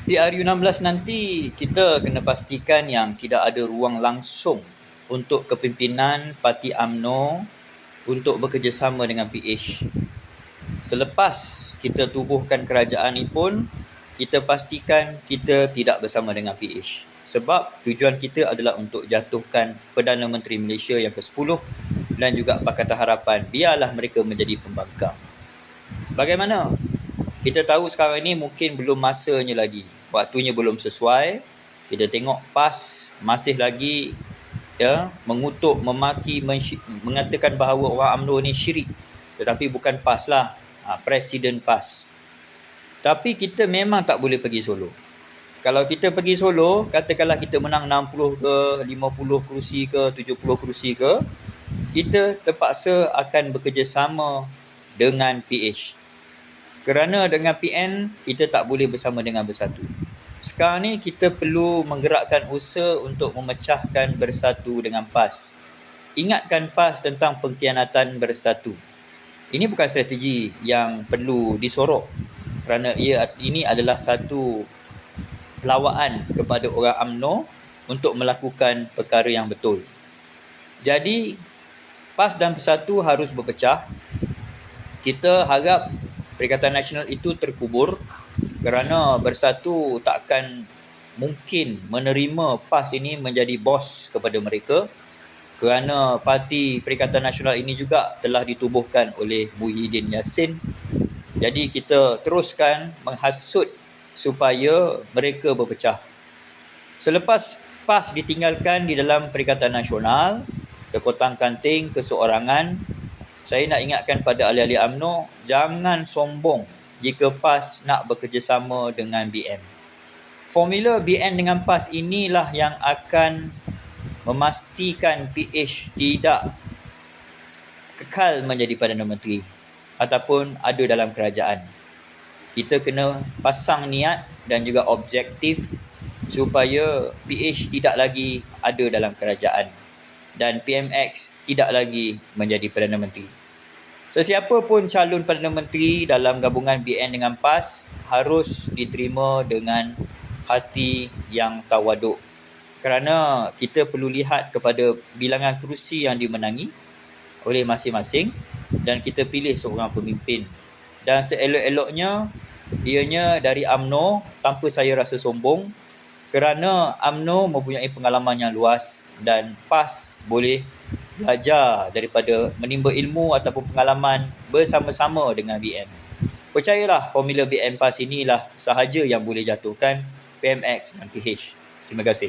Di RU16 nanti kita kena pastikan yang tidak ada ruang langsung untuk kepimpinan Parti UMNO untuk bekerjasama dengan PH. Selepas kita tubuhkan kerajaan ini pun, kita pastikan kita tidak bersama dengan PH. Sebab tujuan kita adalah untuk jatuhkan Perdana Menteri Malaysia yang ke-10 dan juga Pakatan Harapan. Biarlah mereka menjadi pembangkang. Bagaimana? Kita tahu sekarang ini mungkin belum masanya lagi. Waktunya belum sesuai. Kita tengok PAS masih lagi mengutuk, memaki, mengatakan bahawa orang UMNO ni syirik. Tetapi bukan PAS lah. Presiden PAS. Tapi kita memang tak boleh pergi solo. Kalau kita pergi solo, katakanlah kita menang 60 ke, 50 kerusi ke, 70 kerusi ke, kita terpaksa akan bekerjasama dengan PH. Kerana dengan PN, kita tak boleh bersama dengan Bersatu. Sekarang ni kita perlu menggerakkan usaha untuk memecahkan Bersatu dengan PAS. Ingatkan PAS tentang pengkhianatan Bersatu. Ini bukan strategi yang perlu disorok. Kerana ini adalah satu pelawaan kepada orang UMNO untuk melakukan perkara yang betul. Jadi, PAS dan Bersatu harus berpecah. Kita harap Perikatan Nasional itu terkubur kerana Bersatu takkan mungkin menerima PAS ini menjadi bos kepada mereka, kerana Parti Perikatan Nasional ini juga telah ditubuhkan oleh Muhyiddin Yassin. Jadi kita teruskan menghasut supaya mereka berpecah. Selepas PAS ditinggalkan di dalam Perikatan Nasional, terkotang-kanting, keseorangan, saya nak ingatkan pada ahli-ahli UMNO, jangan sombong jika PAS nak bekerjasama dengan BN. Formula BN dengan PAS inilah yang akan memastikan PH tidak kekal menjadi Perdana Menteri ataupun ada dalam kerajaan. Kita kena pasang niat dan juga objektif supaya PH tidak lagi ada dalam kerajaan dan PMX tidak lagi menjadi Perdana Menteri. Sesiapa pun calon Perdana Menteri dalam gabungan BN dengan PAS harus diterima dengan hati yang tawaduk. Kerana kita perlu lihat kepada bilangan kerusi yang dimenangi oleh masing-masing dan kita pilih seorang pemimpin. Dan seelok-eloknya, ianya dari UMNO tanpa saya rasa sombong, kerana UMNO mempunyai pengalaman yang luas dan PAS boleh belajar daripada menimba ilmu ataupun pengalaman bersama-sama dengan BN. Percayalah, formula BN PAS inilah sahaja yang boleh jatuhkan PMX dan PH. Terima kasih.